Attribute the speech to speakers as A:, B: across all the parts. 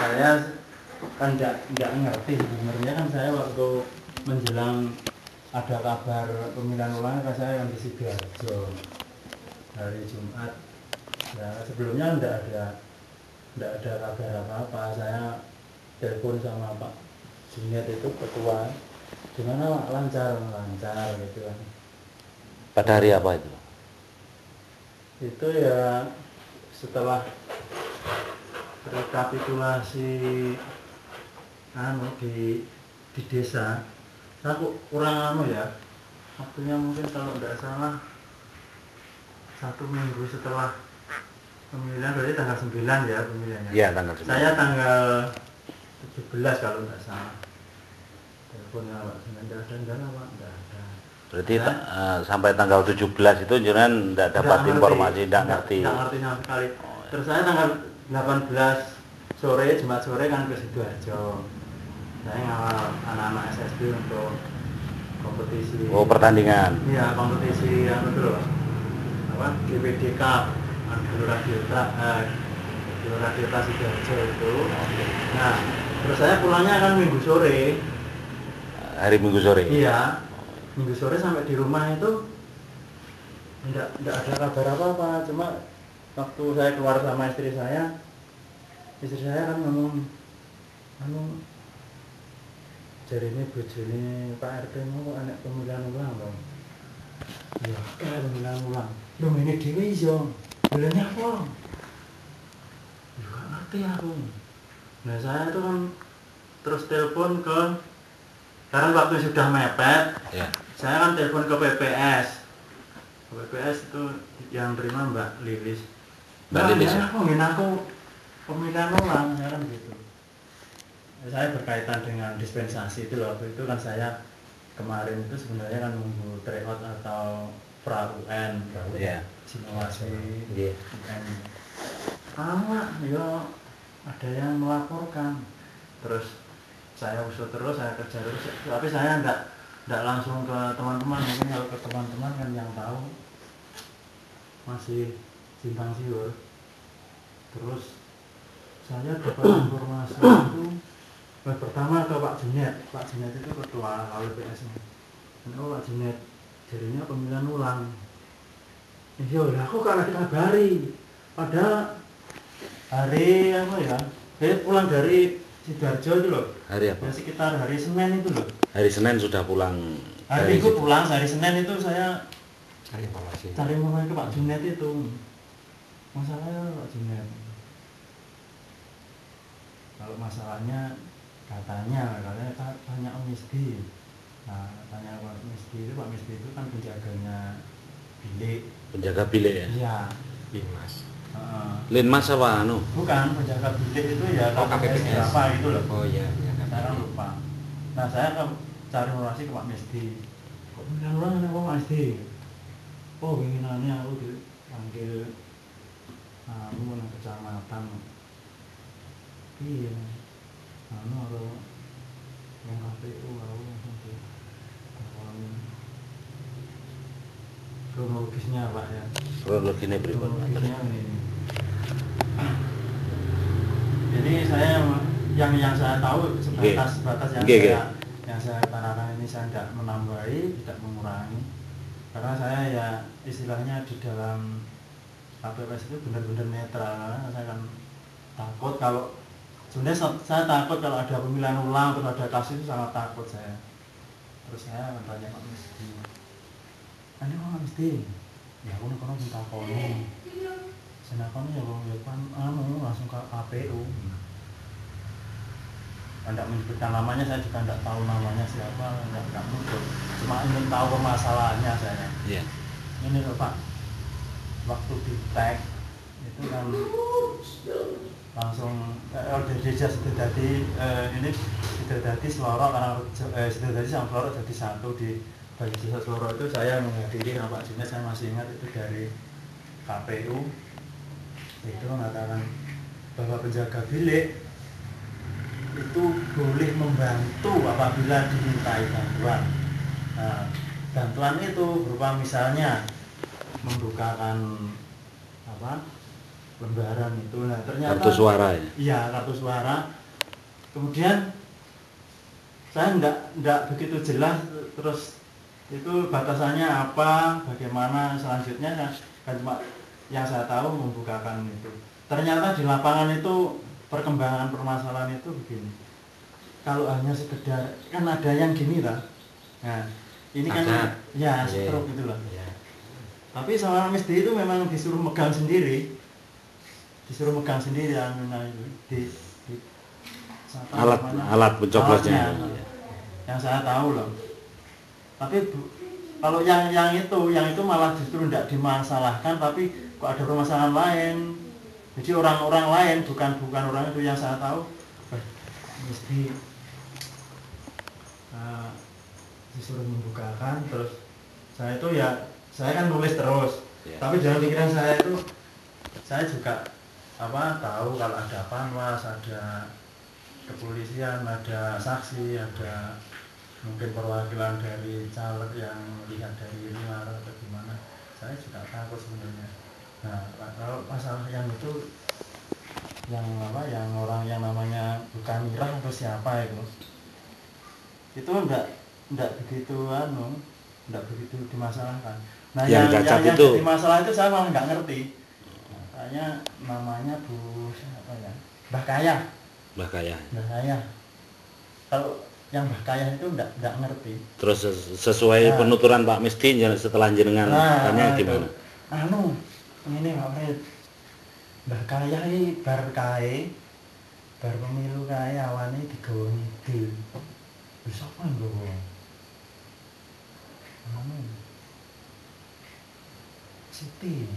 A: saya kan tidak ngerti sebenarnya kan. Saya waktu menjelang ada kabar pemilihan ulang kan saya yang di Sidoarjo hari Jumat. Ya sebelumnya tidak ada kabar apa-apa. Saya telepon sama Pak Junet itu ketua, gimana Pak, lancar gitu kan.
B: Pada hari apa itu?
A: Itu ya setelah rekapitulasi di desa. Saya kurang ya waktunya, mungkin kalau tidak salah 1 minggu setelah pemilihan, berarti tanggal 9 ya pemilihannya.
B: Iya, tanggal 9.
A: Saya tanggal 17 kalau tidak salah. Teleponnya Pak Junet enggak Pak, enggak ada.
B: Berarti sampai tanggal 17 itu jangan tidak dapat informasi, tidak ngerti.
A: Tidak ngerti sama sekali. Terus saya tanggal 18 sore, Jumat sore kan ke Sidoarjo. Saya ngawal anak-anak SSB untuk kompetisi.
B: Oh, pertandingan.
A: Iya, kompetisi yang betul apa? GPD Cup, Gelora Delta Sidoarjo itu. Nah, terus saya pulangnya kan Minggu sore.
B: Hari Minggu sore.
A: Iya, Minggu sore sampai di rumah itu tidak ada kabar apa-apa. Cuma waktu saya keluar sama istri saya kan ngomong, jadi ini bojone Pak RT mau anak pemilihan ulang dong. Ya, kayak pemilihan ulang. Loh ini dewe iso. Bilangnya apa? Ya gak ngerti aku. Nah saya itu kan terus telepon ke, karena waktu sudah mepet, ya. Saya kan telepon ke PPS. PPS itu yang terima Mbak Lilis. Mbak Lilis. Aku pemilihan ulang, ya kan gitu. Saya berkaitan dengan dispensasi itu loh. Waktu itu kan saya kemarin itu sebenarnya kan nunggu tryout atau pra-UN,
B: ya.
A: Simulasi UN. Ya ada yang melaporkan. Terus saya usut terus, saya kerja terus. Tapi saya enggak langsung ke teman-teman. Mungkin kalau ke teman-teman kan yang tahu masih simpang siur. Terus saya dapat informasi itu pertama ke Pak Junet. Pak Junet itu ketua KWPS-nya. Pak Junet jadinya pemilihan ulang. Iya lah, aku kan dikabari. Padahal hari apa ya? Saya pulang dari Sidoarjo itu loh.
B: Hari apa?
A: Ya, sekitar hari Senin itu loh.
B: Hari Senin sudah pulang.
A: Hari Minggu pulang, hari Senin itu saya
C: cari informasi
A: ke Pak Junet itu. Masalahnya Pak Junet. Kalau masalahnya katanya tanya Om Misdi. Nah, tanya Pak Misdi itu kan penjaganya bilik.
B: Penjaga bilik ya?
A: Iya.
C: Linmas.
B: Linmas apa anu?
A: Bukan, penjaga bilik itu ya KPPS berapa gitu loh.
C: Oh iya,
A: saya lupa. Nah, saya cari informasi ke Pak Misdi. Kok pemilihan ulang ada Pak Misdi? Oh, inginannya aku dipanggil aku nang kecamatan. Iya. Kalau yang KPU aku langsung di kronologisnya Pak ya.
B: Kronologisnya berikut.
A: Jadi saya yang saya tahu sebatas yang saya tanyakan ini, saya tidak menambahi, tidak mengurangi, karena saya ya istilahnya di dalam KPPS itu benar-benar netral. Karena saya kan takut kalau sebenarnya saya takut kalau ada pemilihan ulang atau ada kasus itu, sangat takut saya. Terus saya tanya Pak Misdi, "Ane Pak Misdi, ya aku kono minta kono. Senakono ya wong depan langsung ke KPU." Tidak menyebutkan namanya, saya juga tidak tahu namanya siapa, tidak menyebut. Cuma ingin tahu permasalahannya saya.
B: Iya.
A: Ini loh Pak, waktu di tag itu kan langsung desa Sidodadi ini Sidodadi Seloro, karena Sidodadi sama Seloro jadi satu di bagi desa Seloro itu. Saya menghadiri sama Pak Junet, saya masih ingat itu dari KPU itu mengatakan bahwa penjaga bilik itu boleh membantu apabila dimintai bantuan. Nah, bantuan itu berupa misalnya membukakan lembaran itu. Nah ternyata
B: Kartu suara ya.
A: iya kartu suara. Kemudian saya enggak begitu jelas terus itu batasannya apa, bagaimana selanjutnya kan cuma yang saya tahu membukakan itu. Ternyata di lapangan itu perkembangan permasalahan itu begini. Kalau hanya sekedar kan ada yang gini lah. Nah, ini kan ya stroke gitu lah.
C: Ya.
A: Tapi sama Misdi itu memang disuruh megang sendiri. Disuruh megang sendiri di
B: alat pencoblosnya.
A: Yang saya tahu loh. Tapi kalau yang itu malah justru tidak dimasalahkan, tapi kok ada permasalahan lain. Jadi orang-orang lain bukan orang itu yang saya tahu. Mesti disuruh membukakan, terus saya itu saya kan nulis terus.
B: Ya. Tapi
A: dalam pikiran saya itu saya juga tahu kalau ada panwas, ada kepolisian, ada saksi, ada mungkin perwakilan dari caleg yang melihat dari luar atau gimana. Saya juga takut sebenarnya. Nah, kalau masalah yang itu yang orang yang namanya bukan Mirah atau siapa itu enggak begitu enggak begitu dimasalahkan. Nah, yang jadi masalah itu saya malah enggak ngerti. Makanya namanya Bu siapa ya? Mbah Kayah. Kalau yang Mbah Kayah itu enggak ngerti.
B: Terus sesuai penuturan Pak Misdi setelah jenengan tanya gimana?
A: Ini Pak Fred. Mbah Kayah iki bar pemilu kae awane digawa ngidul. Wis apa nggawa? Siti.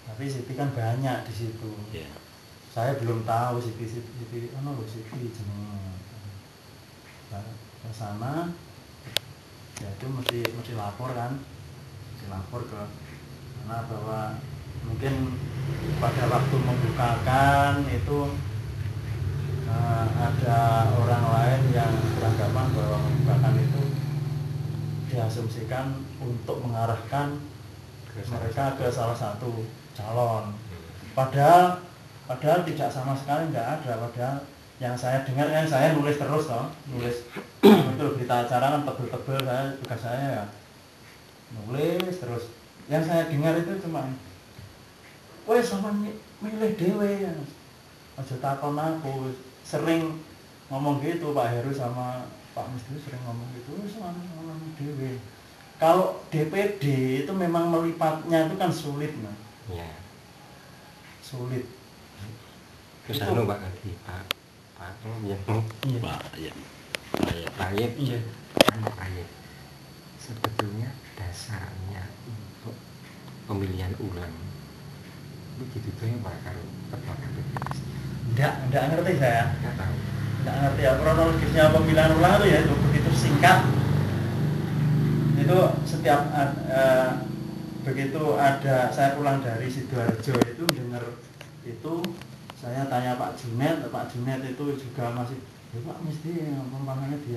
A: Tapi Siti kan banyak di situ.
B: Yeah.
A: Saya belum tahu Siti Siti jenenge. Ke sana ya itu mesti lapor kan. Lapor ke mana bahwa mungkin pada waktu membukakan itu ada orang lain yang beranggapan bahwa membukakan itu diasumsikan untuk mengarahkan mereka ke salah satu calon. Padahal tidak sama sekali enggak ada. Padahal yang saya dengar kan saya nulis terus nulis itu berita acara kan tebel-tebel tugas saya ya nulis terus. Yang saya dengar itu cuma wes sama milih dewe ya. Aja takon aku. Sering ngomong gitu Pak Heru sama Pak Misdi sering ngomong gitu. Wes sama dewe. Kalau DPD itu memang melipatnya itu kan sulit nah.
C: Ya.
A: Sulit.
C: Terus anu Pak nanti Pak Ayat. Sebetulnya dasarnya untuk pemilihan ulang itu ditutunya bakal ketua KPPS.
A: Enggak ngerti saya.
C: Enggak tahu.
A: Enggak ngerti ya kronologisnya pemilihan ulang itu ya itu begitu singkat. Itu setiap begitu ada saya pulang dari Sidoarjo itu dengar itu saya tanya Pak Junet itu juga masih Pak mesti pembangunannya di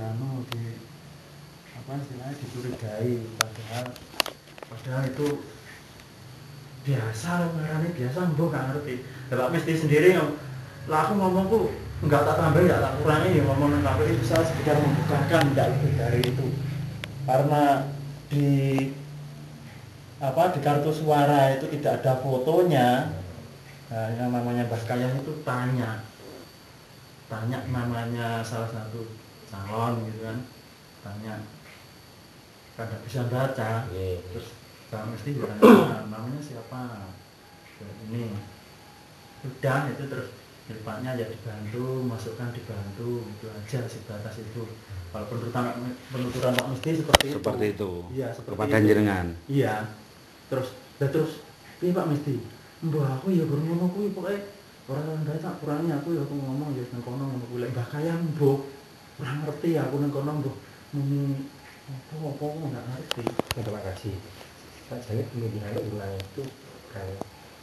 A: istilahnya dicurigai padahal itu biasa lembarannya biasa mbok gak ngerti. Pak mesti sendiri lah aku ngomongku enggak tak tambahin enggak tak kurangi ngomong KPI bisa sekedar membukakan enggak lebih dari itu. Karena di kartu suara itu tidak ada fotonya. Nah, yang namanya Mbah Kayah itu tanya namanya salah satu calon gitu kan, tanya kada bisa baca, terus saya mesti bertanya namanya siapa, ini udah itu terus depannya ya dibantu, masukkan dibantu itu aja sebatas itu. Kalau penuturan Pak Misdi seperti
B: itu.
A: Iya, seperti
B: kepada
A: itu.
B: jenengan.
A: Iya. Terus piye Pak Misdi? Mbah aku ya baru ngono kuwi pokoke ora ndang tak kurangi aku ya aku ngomong ya nang kono ngono kuwi lek Mbah Kayah mbok ora ngerti aku nang kono mbok muni apa enggak ngerti.
C: Terima kasih. Jadi pemilihan ulang itu kan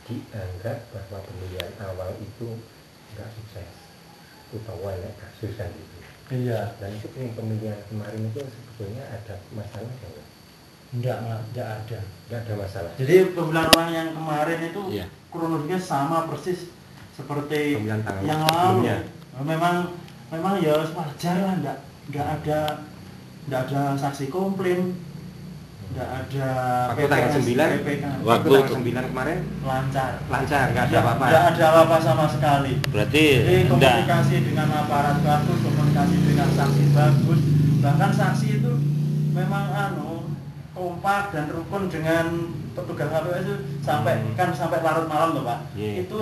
C: dianggap bahwa pemilihan awal itu enggak sukses. Utawa ada kasus kan itu.
A: Iya.
C: Dan itu yang pemilihan kemarin itu sebetulnya ada masalah enggak?
A: Enggak ada.
C: Nggak ada masalah.
A: Jadi pemilihan ulang yang kemarin itu
B: Iya.
A: kronologinya sama persis seperti
C: Pemilihan tanggal
A: yang lalu.
C: sebelumnya.
A: Memang ya wajar lah, enggak ada saksi komplain, enggak ada
C: Waktu tanggal 9,
A: PPK.
C: waktu
B: Waktu
C: tanggal 9 kemarin
A: lancar,
C: nggak ada apa-apa.
A: Enggak ada apa-apa sama sekali.
B: Berarti
A: Jadi
B: enggak.
A: komunikasi dengan aparat bagus, komunikasi dengan saksi bagus, bahkan saksi itu memang kompak dan rukun dengan petugas KPU itu sampai larut malam loh Pak.
B: Iya.
A: Itu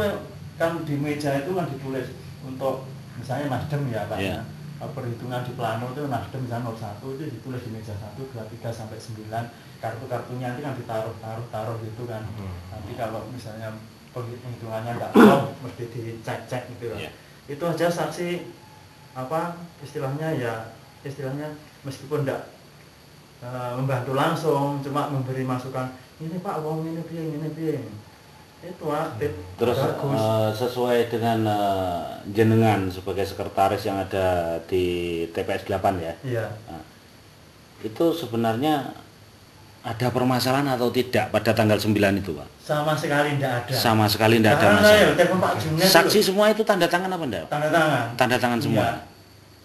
A: kan di meja itu kan ditulis untuk misalnya Nasdem ya Pak.
B: Iya.
A: Perhitungan di plano itu Nasdem misalnya 01 itu ditulis di meja 1, 2, 3 sampai 9. Kartu-kartunya nanti kan ditaruh gitu kan. Nanti kalau misalnya penghitungannya enggak tahu mesti dicek gitu kan.
B: Iya.
A: Itu aja saksi istilahnya meskipun enggak membantu langsung, cuma memberi masukan, ini Pak wong ini piye itu aktif.
B: Terus
A: bagus.
B: sesuai dengan jenengan sebagai sekretaris yang ada di TPS 8 ya.
A: Iya.
B: Nah, itu sebenarnya ada permasalahan atau tidak pada tanggal 9 itu Pak?
A: Sama sekali tidak ada.
B: Sama sekali tidak ada
A: Karena
B: masalah.
A: saya telepon Pak Junet
B: Saksi
A: itu,
B: semua itu tanda tangan apa enggak?
A: tanda tangan.
B: Tanda tangan semua.
A: Iya.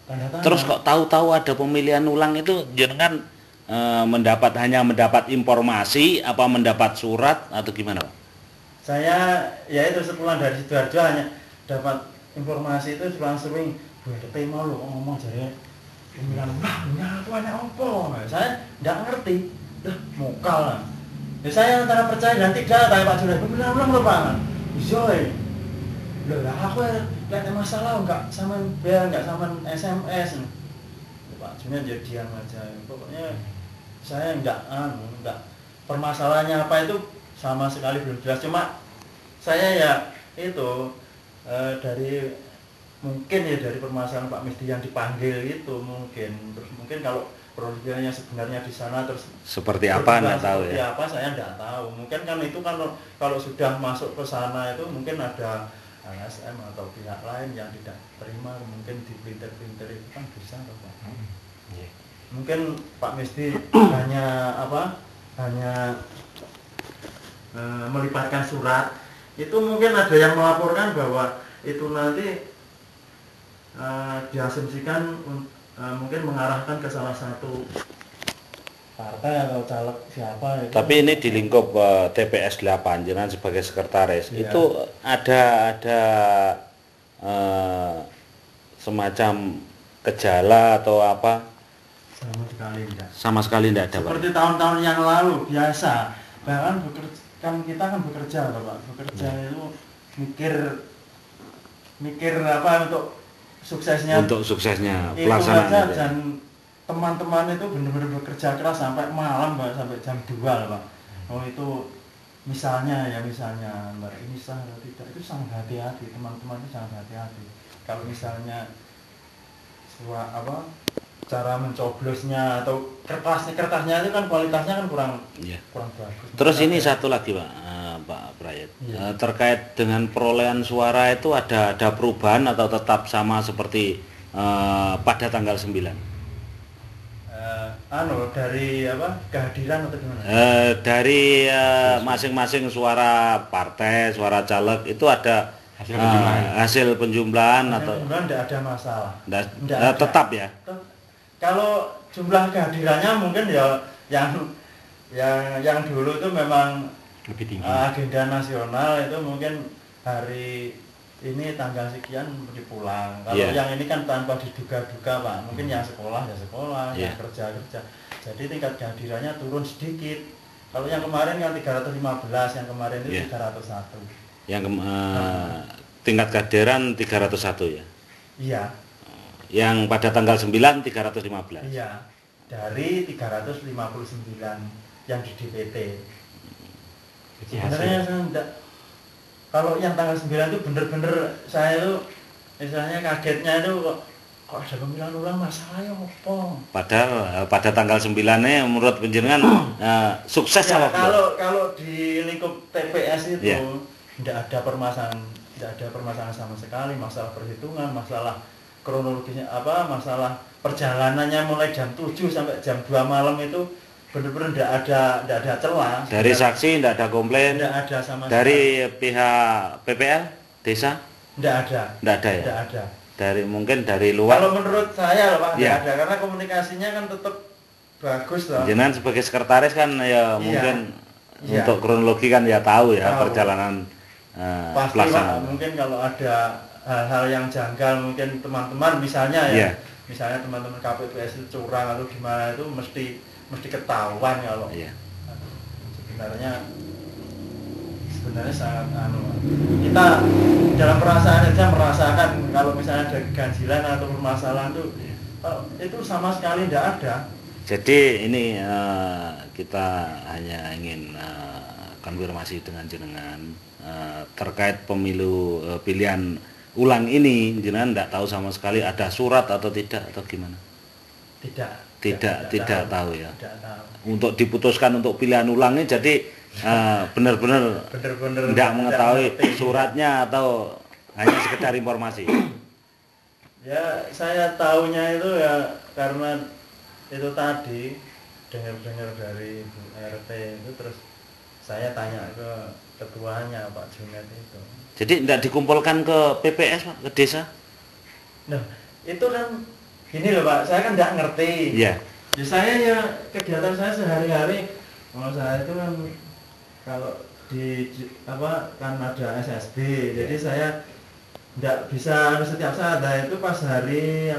A: Tanda tangan.
B: Terus kok tahu-tahu ada pemilihan ulang itu jenengan hanya mendapat informasi apa mendapat surat atau gimana Pak?
A: Saya ya itu sepulang dari Sidoarjo hanya dapat informasi itu langsung gue mau lo ngomong jadi pemilihan ulang, aku anak opo. Saya tidak ngerti. Mokal lah. Ya saya antara percaya dan tidak, tanya Pak Junet, pemilihan ulang lho Pak. Iya. Loh lah aku ada masalah enggak sama SMS. Pak Junet jadi diam aja. Pokoknya saya enggak permasalahannya apa itu sama sekali belum jelas. Cuma saya ya itu dari permasalahan Pak Misdi yang dipanggil itu mungkin kalau kronologinya sebenarnya di sana terus
B: Seperti apa enggak tahu
A: seperti
B: ya.
A: apa saya enggak tahu. Mungkin kan itu kan kalau sudah masuk ke sana itu mungkin ada LSM atau pihak lain yang tidak terima, mungkin di printer itu kan bisa loh Pak.
B: Iya.
A: Mungkin Pak Misdi hanya melibatkan surat itu, mungkin ada yang melaporkan bahwa itu nanti diasumsikan mungkin mengarahkan ke salah satu partai atau caleg siapa itu.
B: Tapi ini di lingkup TPS 8 jenengan sebagai sekretaris
A: Iya.
B: itu ada semacam gejala atau apa?
A: Sama sekali enggak.
B: Sama sekali tidak ada Pak.
A: Seperti tahun-tahun yang lalu biasa. Bahkan kita kan bekerja Pak. Bekerja itu mikir apa untuk suksesnya.
B: Untuk suksesnya
A: Itu
B: pelaksanaan
A: aja,
B: itu.
A: dan teman-teman itu benar-benar bekerja keras sampai malam Pak, sampai jam 2 lah Pak. Oh itu misalnya Mbak ini sah atau tidak, itu sangat hati-hati, teman-teman itu sangat hati-hati. Kalau misalnya cara mencoblosnya atau kertasnya itu kan kualitasnya kan kurang
B: Iya.
A: bagus.
B: Terus ini satu lagi Pak Prayet.
A: Iya.
B: Terkait dengan perolehan suara itu ada perubahan atau tetap sama seperti pada tanggal 9?
A: Dari kehadiran atau gimana?
B: Dari masing-masing suara partai, suara caleg itu ada hasil penjumlahan atau
A: Tidak ada masalah. Nggak ada.
B: tetap ya.
A: Kalau jumlah kehadirannya mungkin ya yang dulu itu memang
C: Lebih tinggi.
A: agenda nasional itu mungkin hari ini tanggal sekian pulang. Kalau
B: Iya.
A: yang ini kan tanpa diduga-duga Pak. Mungkin yang sekolah ya sekolah,
B: Iya.
A: yang kerja. Jadi tingkat kehadirannya turun sedikit. Kalau yang kemarin kan 315, yang kemarin itu
B: Iya.
A: 301.
B: Yang tingkat kehadiran 301 ya.
A: Iya.
B: Yang pada tanggal 9 315.
A: Iya, dari 359 yang di DPT.
C: Jadi
A: Sebenarnya saya enggak, kalau yang tanggal 9 itu bener-bener saya itu misalnya kagetnya itu kok ada pemilihan ulang, masalahnya apa?
B: Padahal pada tanggal 9-nya menurut penjenengan sukses
A: Ya,
B: apa belum?
A: kalau di lingkup TPS itu
B: Iya.
A: tidak ada permasalahan sama sekali, masalah perhitungan, masalah kronologisnya masalah perjalanannya mulai jam 7 sampai jam 2 malam itu benar-benar tidak ada celah.
B: Dari saksi tidak ada komplain.
A: Tidak ada sama
B: Dari pihak PPL desa?
A: Tidak ada.
B: Tidak ada ya?
A: Tidak ada.
B: Mungkin dari luar.
A: Kalau menurut saya loh Pak,
B: Ya.
A: tidak ada karena komunikasinya kan tetap bagus loh.
B: Jenengan sebagai sekretaris kan ya mungkin
A: Iya.
B: untuk kronologi kan ya tahu ya
A: Tahu.
B: perjalanan
A: Pasti Pak,
B: pelaksanaan.
A: mungkin kalau ada hal-hal yang janggal mungkin teman-teman misalnya ya.
B: Iya.
A: Misalnya teman-teman KPPS itu curang atau gimana itu mesti ketahuan kalau
B: Iya.
A: sebenarnya sangat kita dalam perasaan saja merasakan kalau misalnya ada keganjilan atau permasalahan itu sama sekali tidak ada.
B: Jadi ini kita hanya ingin konfirmasi dengan jenengan terkait pemilu pilihan ulang ini, jenengan tidak tahu sama sekali ada surat atau tidak atau gimana? Tidak tahu ya.
A: Tidak tahu.
B: Untuk diputuskan untuk pilihan ulangnya jadi benar-benar tidak mengetahui suratnya atau hanya sekedar informasi.
A: Ya saya tahunya itu ya karena itu tadi dengar dari Bu RT itu terus saya tanya ke ketuanya Pak Junet itu.
B: Jadi tidak dikumpulkan ke PPS Pak, ke desa?
A: Nah itu kan gini loh Pak, saya kan tidak ngerti.
B: Iya.
A: Ya saya ya kegiatan saya sehari-hari, kalau saya itu kan kalau kan ada SSB, jadi saya tidak bisa setiap saat. Nah itu pas hari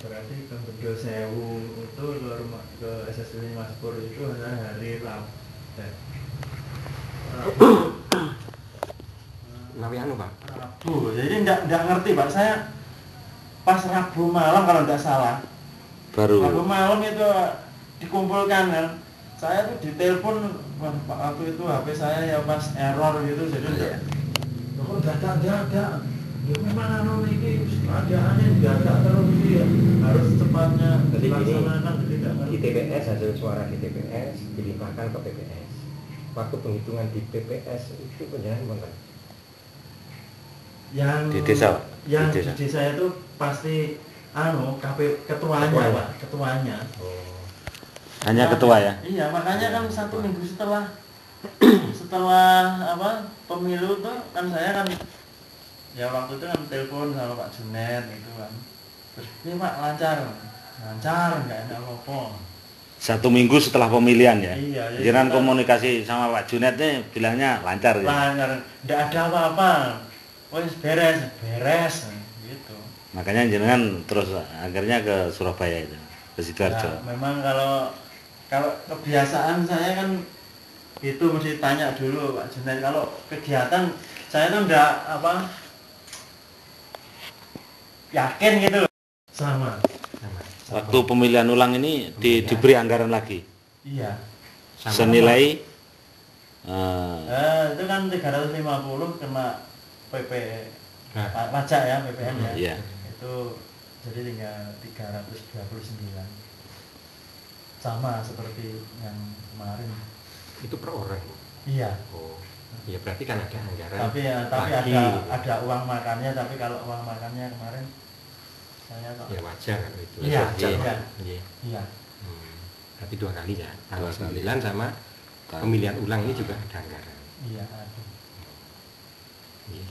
A: berarti ke Bendel Sewu itu ke SSB Mas Pur itu hari Rabu.
C: Pak.
A: Rabu, jadi tidak ngerti Pak. Saya pas Rabu malam kalau tidak salah. Rabu malam itu dikumpulkan kan. Saya tuh ditelepon waktu itu HP saya ya pas error gitu jadi kok data ada. Ya memang ini keadaannya data terus ya. Harus cepatnya
C: Jadi gini,
A: dilaksanakan
C: di TPS hasil suara di TPS dilimpahkan ke PPS. Waktu penghitungan di PPS itu penjelasan benar.
A: Yang
B: Di desa, Pak?
A: Yang
B: Di desa.
A: di desa itu pasti ketuanya Pak, ketuanya.
C: Oh.
B: Hanya ketua ya?
A: Iya, makanya kan 1 minggu setelah pemilu tuh kan saya kan ya waktu itu kan telepon sama Pak Junet itu kan. Terus ini Pak lancar nggak enak apa-apa.
B: 1 minggu setelah pemilihan ya?
A: Iya.
B: Jenengan komunikasi sama Pak Junet nih bilangnya lancar ya?
A: Lancar, nggak ada apa-apa. Wes beres gitu.
B: Makanya jenengan terus akhirnya ke Surabaya itu, ke Sidoarjo.
A: Ya, memang kalau kebiasaan saya kan itu mesti tanya dulu Pak Junet. Kalau kegiatan saya tuh enggak yakin gitu. Sama.
B: Waktu pemilihan ulang ini diberi anggaran lagi?
A: Iya.
B: Senilai?
A: Itu kan 350 kena PP pajak ya, PPN ya.
B: Iya.
A: Itu jadi tinggal 329. Sama seperti yang kemarin.
C: Itu per orang.
A: Iya.
C: Oh. Ya berarti kan ada anggaran.
A: Tapi
C: lagi.
A: ada uang makannya, tapi kalau uang makannya kemarin saya kok.
C: Ya wajar kan itu.
A: Iya,
C: Iya.
A: iya.
C: Iya.
A: Iya.
C: Berarti 2 kali ya. Tanggal
B: 2 kali.
C: 9 sama pemilihan ulang ini juga ada anggaran.
A: Iya, ada.
C: Iya.